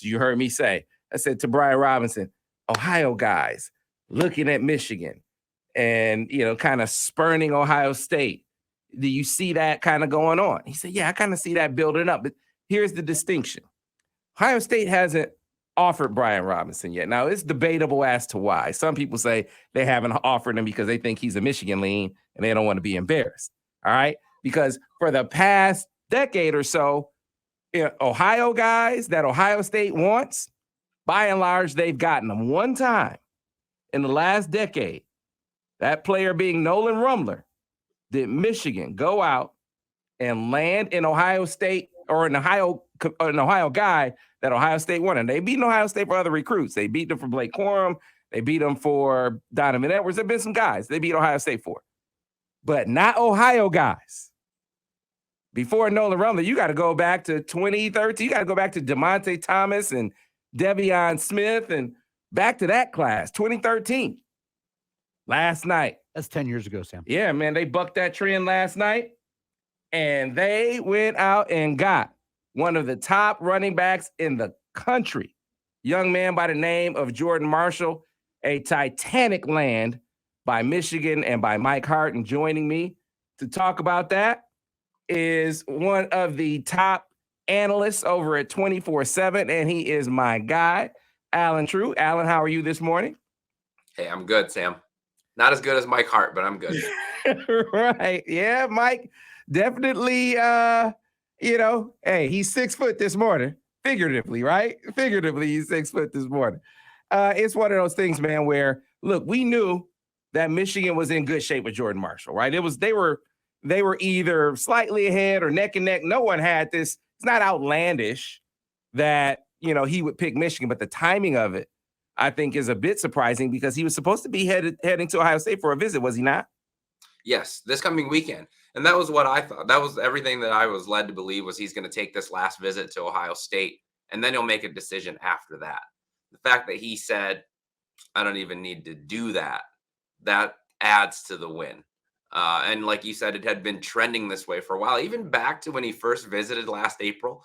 you heard me say. I said to Brian Robinson, Ohio guys looking at Michigan and, kind of spurning Ohio State. Do you see that kind of going on? He said, yeah, I kind of see that building up. But here's the distinction. Ohio State hasn't offered Brian Robinson yet. Now, it's debatable as to why. Some people say they haven't offered him because they think he's a Michigan lean and they don't want to be embarrassed. All right? Because for the past decade or so, Ohio guys that Ohio State wants, by and large, they've gotten them. One time in the last decade, that player being Nolan Rumler, did Michigan go out and land in Ohio State or an Ohio guy that Ohio State wanted. They beat Ohio State for other recruits. They beat them for Blake Corum. They beat them for Donovan Edwards. There have been some guys they beat Ohio State for. But not Ohio guys. Before Nolan Rumler, you got to go back to 2013. You got to go back to DeMonte Thomas and Devion Smith and back to that class, 2013. Last night. That's 10 years ago, Sam. Yeah, man, they bucked that trend last night. And they went out and got one of the top running backs in the country, young man by the name of Jordan Marshall, a Titanic land by Michigan and by Mike Hart. And joining me to talk about that is one of the top analysts over at 247, and he is my guy, Alan Trieu. Alan, how are you this morning? Hey, I'm good, Sam. Not as good as Mike Hart, but I'm good. Right. Yeah, Mike. Definitely, hey, he's 6 foot this morning, figuratively, right? Figuratively, he's 6 foot this morning. It's one of those things, man, where, look, we knew that Michigan was in good shape with Jordan Marshall, right? They were either slightly ahead or neck and neck. No one had this. It's not outlandish that, he would pick Michigan, but the timing of it, I think, is a bit surprising because he was supposed to be heading to Ohio State for a visit, was he not? Yes, this coming weekend. And that was what I thought. That was everything that I was led to believe was he's going to take this last visit to Ohio State, and then he'll make a decision after that. The fact that he said, I don't even need to do that, that adds to the win. And like you said, it had been trending this way for a while. Even back to when he first visited last April,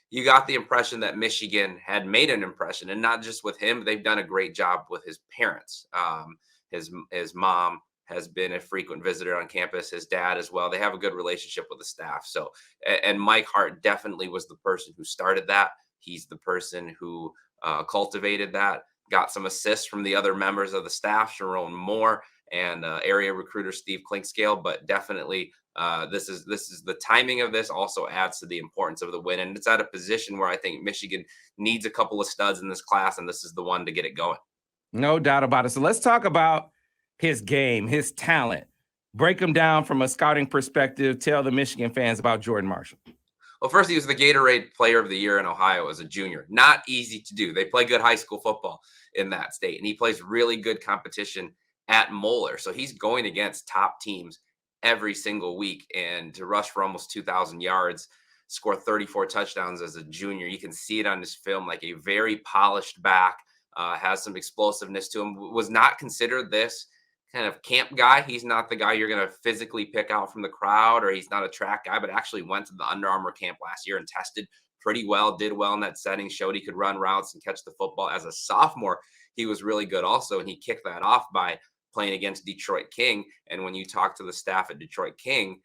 you got the impression that Michigan had made an impression, and not just with him. They've done a great job with his parents. His mom has been a frequent visitor on campus, his dad as well. They have a good relationship with the staff. So, and Mike Hart definitely was the person who started that. He's the person who cultivated that, got some assists from the other members of the staff, Sharon Moore and area recruiter Steve Klinkscale. But definitely this is the timing of this also adds to the importance of the win. And it's at a position where I think Michigan needs a couple of studs in this class, and this is the one to get it going. No doubt about it. So let's talk about his game, his talent. Break him down from a scouting perspective. Tell the Michigan fans about Jordan Marshall. Well, first, he was the Gatorade Player of the Year in Ohio as a junior. Not easy to do. They play good high school football in that state, and he plays really good competition at Moeller. So he's going against top teams every single week, and to rush for almost 2,000 yards, score 34 touchdowns as a junior. You can see it on his film, like a very polished back, has some explosiveness to him. Was not considered this kind of camp guy. He's not the guy you're going to physically pick out from the crowd, or he's not a track guy, but actually went to the Under Armour camp last year and tested pretty well, did well in that setting, showed he could run routes and catch the football. As a sophomore, he was really good also, and he kicked that off by playing against Detroit King. And when you talk to the staff at Detroit King,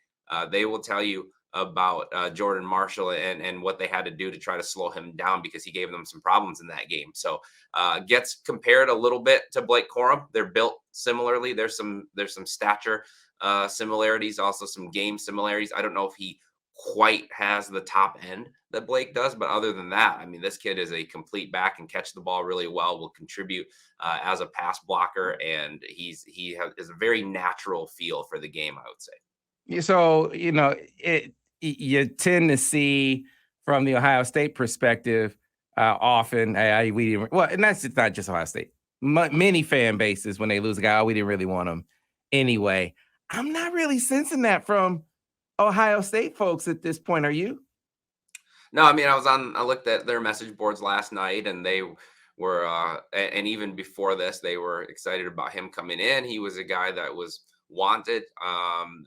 they will tell you about Jordan Marshall and what they had to do to try to slow him down, because he gave them some problems in that game. So gets compared a little bit to Blake Corum. They're built similarly. There's some stature similarities, also some game similarities. I don't know if he quite has the top end that Blake does, but other than that, I mean, this kid is a complete back and catch the ball really well, will contribute as a pass blocker, and is a very natural feel for the game, I would say. So, you tend to see from the Ohio State perspective often, and that's not just Ohio State. Many fan bases, when they lose a guy, we didn't really want him anyway. I'm not really sensing that from Ohio State folks at this point. Are you? No, I mean, I looked at their message boards last night, and they were, and even before this, they were excited about him coming in. He was a guy that was wanted.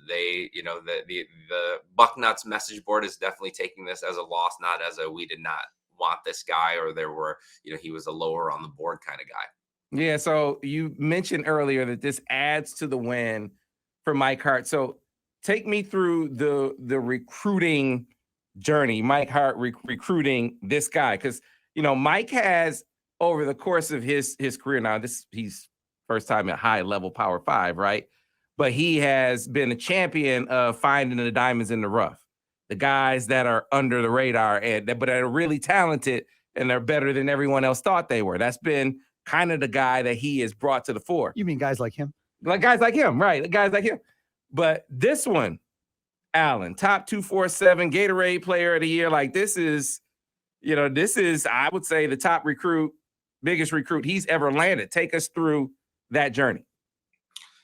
The Bucknuts message board is definitely taking this as a loss, not as a we did not want this guy, or there were, he was a lower on the board kind of guy. Yeah. So you mentioned earlier that this adds to the win for Mike Hart. So take me through the recruiting journey, Mike Hart recruiting this guy, because Mike has, over the course of his career, now he's first time at high level Power 5, right? But he has been a champion of finding the diamonds in the rough, the guys that are under the radar but are really talented and they're better than everyone else thought they were. That's been kind of the guy that he has brought to the fore. You mean guys like him? Like guys like him, right? Guys like him. But this one, Allen, top 247 Gatorade Player of the Year. Like this is, I would say, the top recruit, biggest recruit he's ever landed. Take us through that journey.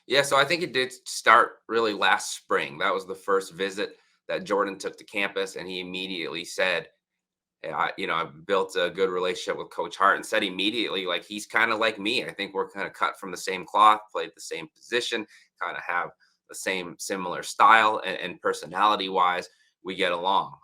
Yeah, so I think it did start really last spring. That was the first visit that Jordan took to campus, and he immediately said, hey, I built a good relationship with Coach Hart, and said immediately, like, he's kind of like me. I think we're kind of cut from the same cloth, played the same position, kind of have the same similar style, and personality-wise, we get along.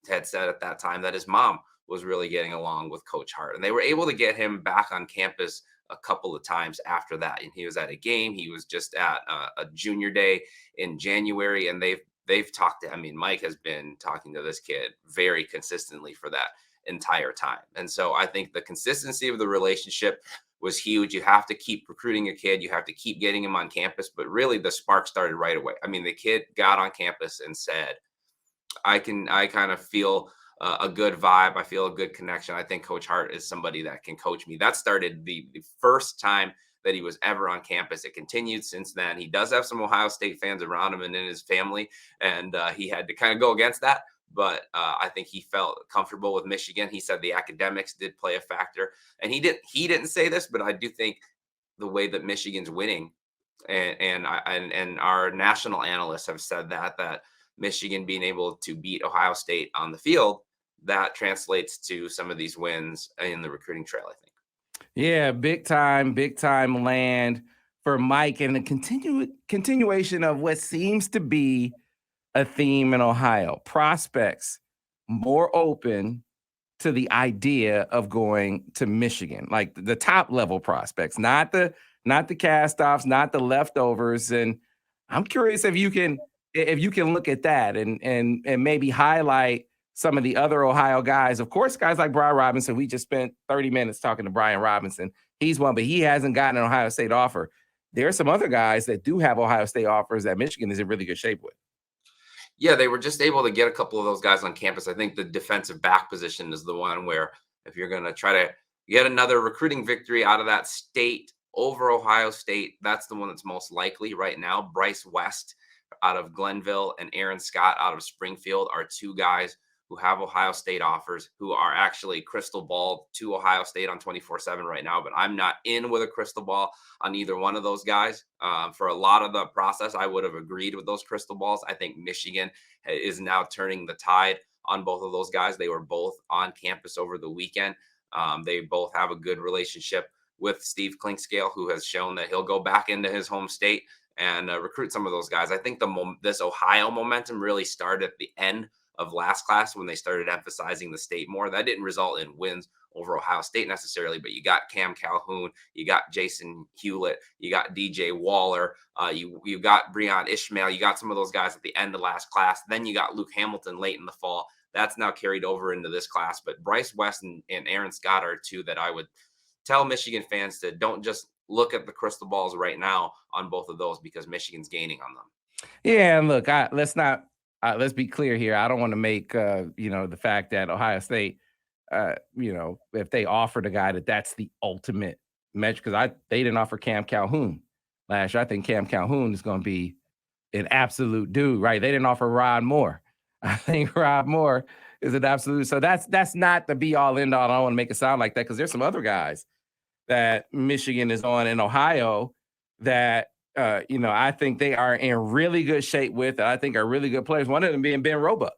Ted said at that time that his mom was really getting along with Coach Hart, and they were able to get him back on campus a couple of times after that. And he was at a game. He was just at a junior day in January, and they've talked to, Mike has been talking to this kid very consistently for that entire time. And so I think the consistency of the relationship was huge. You have to keep recruiting a kid. You have to keep getting him on campus. But really, the spark started right away. The kid got on campus and said, I kind of feel a good vibe. I feel a good connection. I think Coach Hart is somebody that can coach me. That started the first time that he was ever on campus. It continued since then. He does have some Ohio State fans around him and in his family, and he had to kind of go against that. But I think he felt comfortable with Michigan. He said the academics did play a factor, and he didn't say this, but I do think the way that Michigan's winning, and our national analysts have said that Michigan being able to beat Ohio State on the field, that translates to some of these wins in the recruiting trail, I think. Yeah, big time land for Mike, and the continuation of what seems to be a theme in Ohio. Prospects more open to the idea of going to Michigan, like the top level prospects, not the cast-offs, not the leftovers. And I'm curious if you can look at that and maybe highlight some of the other Ohio guys. Of course, guys like Brian Robinson. We just spent 30 minutes talking to Brian Robinson. He's one, but he hasn't gotten an Ohio State offer. There are some other guys that do have Ohio State offers that Michigan is in really good shape with. Yeah, they were just able to get a couple of those guys on campus. I think the defensive back position is the one where, if you're going to try to get another recruiting victory out of that state over Ohio State, that's the one that's most likely right now. Bryce West out of Glenville and Aaron Scott out of Springfield are two guys who have Ohio State offers, who are actually crystal ball to Ohio State on 24/7 right now. But I'm not in with a crystal ball on either one of those guys. For a lot of the process, I would have agreed with those crystal balls. I think Michigan is now turning the tide on both of those guys. They were both on campus over the weekend. They both have a good relationship with Steve Klinkscale, who has shown that he'll go back into his home state and recruit some of those guys. I think this Ohio momentum really started at the end of last class when they started emphasizing the state more. That didn't result in wins over Ohio State necessarily, but you got Cam Calhoun, you got Jason Hewlett, you got DJ Waller, you got Breon Ishmael, you got some of those guys at the end of last class. Then you got Luke Hamilton late in the fall. That's now carried over into this class. But Bryce West and Aaron Scott are two that I would tell Michigan fans to don't just look at the crystal balls right now on both of those, because Michigan's gaining on them. Yeah, and look, let's be clear here. I don't want to make the fact that Ohio State, if they offered a guy that's the ultimate match, because they didn't offer Cam Calhoun last year. I think Cam Calhoun is going to be an absolute dude, right? They didn't offer Rod Moore. I think Rod Moore is an absolute. So that's not the be all end all. I don't want to make it sound like that, because there's some other guys that Michigan is on in Ohio that I think they are in really good shape with. I think are really good players. One of them being Ben Roebuck.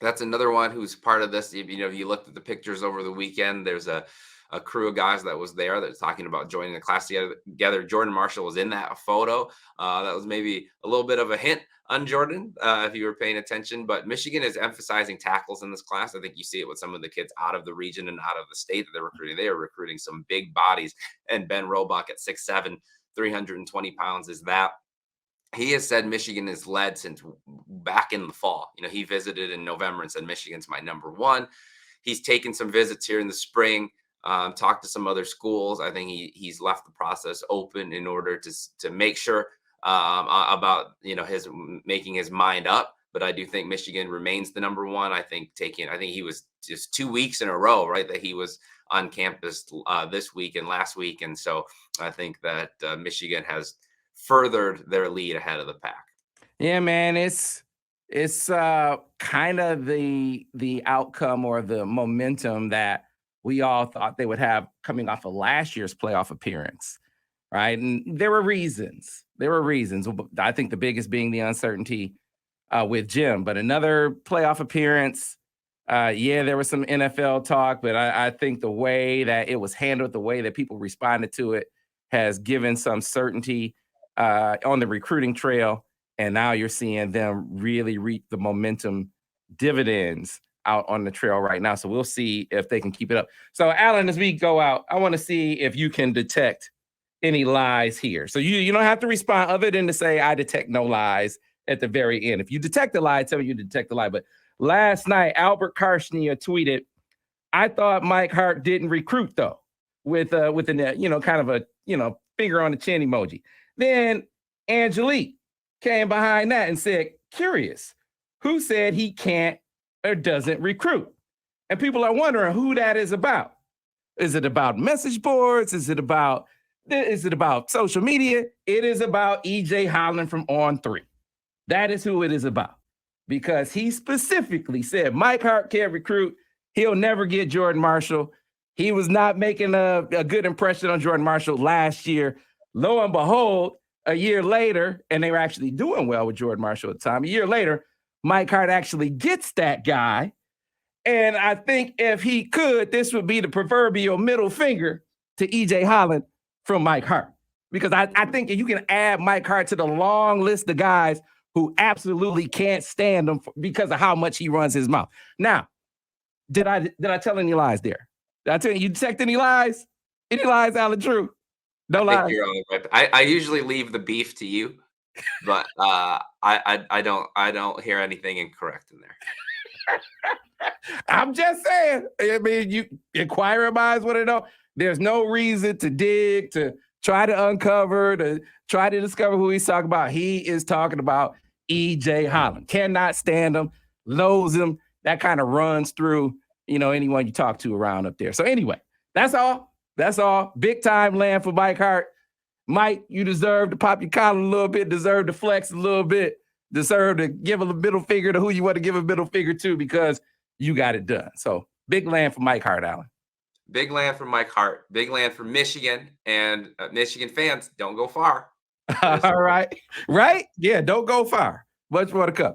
That's another one who's part of this. If you looked at the pictures over the weekend, there's a crew of guys that was there that's talking about joining the class together. Jordan Marshall was in that photo. That was maybe a little bit of a hint on Jordan, if you were paying attention. But Michigan is emphasizing tackles in this class. I think you see it with some of the kids out of the region and out of the state that they're recruiting. They are recruiting some big bodies. And Ben Roebuck at 6'7", 320 pounds is that. He has said Michigan is led since back in the fall. He visited in November and said Michigan's my number one. He's taken some visits here in the spring, talked to some other schools. I think he's left the process open in order to make sure about his making his mind up. But I do think Michigan remains the number one. I think he was just 2 weeks in a row, right, that he was on campus this week and last week, and so I think that Michigan has furthered their lead ahead of the pack. Yeah, man, it's kind of the outcome or the momentum that we all thought they would have coming off of last year's playoff appearance, right? And there were reasons. I think the biggest being the uncertainty with Jim, but another playoff appearance. There was some NFL talk, but I think the way that it was handled, the way that people responded to it, has given some certainty on the recruiting trail, and now you're seeing them really reap the momentum dividends out on the trail right now. So we'll see if they can keep it up. So Alan, as we go out, I want to see if you can detect any lies here. So you don't have to respond other than to say, I detect no lies at the very end. If you detect a lie, tell me you detect a lie. But last night, Albert Karshnia tweeted, I thought Mike Hart didn't recruit though, with an kind of a finger on the chin emoji. Then Angelique came behind that and said, curious, who said he can't or doesn't recruit? And people are wondering who that is about. Is it about message boards? Is it about social media? It is about EJ Holland from On 3. That is who it is about, because he specifically said Mike Hart can't recruit. He'll never get Jordan Marshall. He was not making a good impression on Jordan Marshall last year. Lo and behold, a year later, and they were actually doing well with Jordan Marshall at the time. A year later, Mike Hart actually gets that guy. And I think if he could, this would be the proverbial middle finger to EJ Holland from Mike Hart. Because I think if you can add Mike Hart to the long list of guys who absolutely can't stand him because of how much he runs his mouth. Now, did I tell any lies there? Did I tell you detect any lies? Any lies, Alan Trieu? No lies. I usually leave the beef to you, but I don't hear anything incorrect in there. I'm just saying. I mean, you inquiring minds want to know. There's no reason to dig, to try to uncover, to try to discover who he's talking about. He is talking about EJ Holland. Cannot stand him, loathes him. That kind of runs through, anyone you talk to around up there. So anyway, that's all. That's all. Big time land for Mike Hart. Mike, you deserve to pop your collar a little bit, deserve to flex a little bit, deserve to give a middle finger to who you want to give a middle finger to, because you got it done. So big land for Mike Hart, Alan. Big land for Mike Hart. Big land for Michigan. And Michigan fans, don't go far. All right. Right? Yeah, don't go far. Much more to come.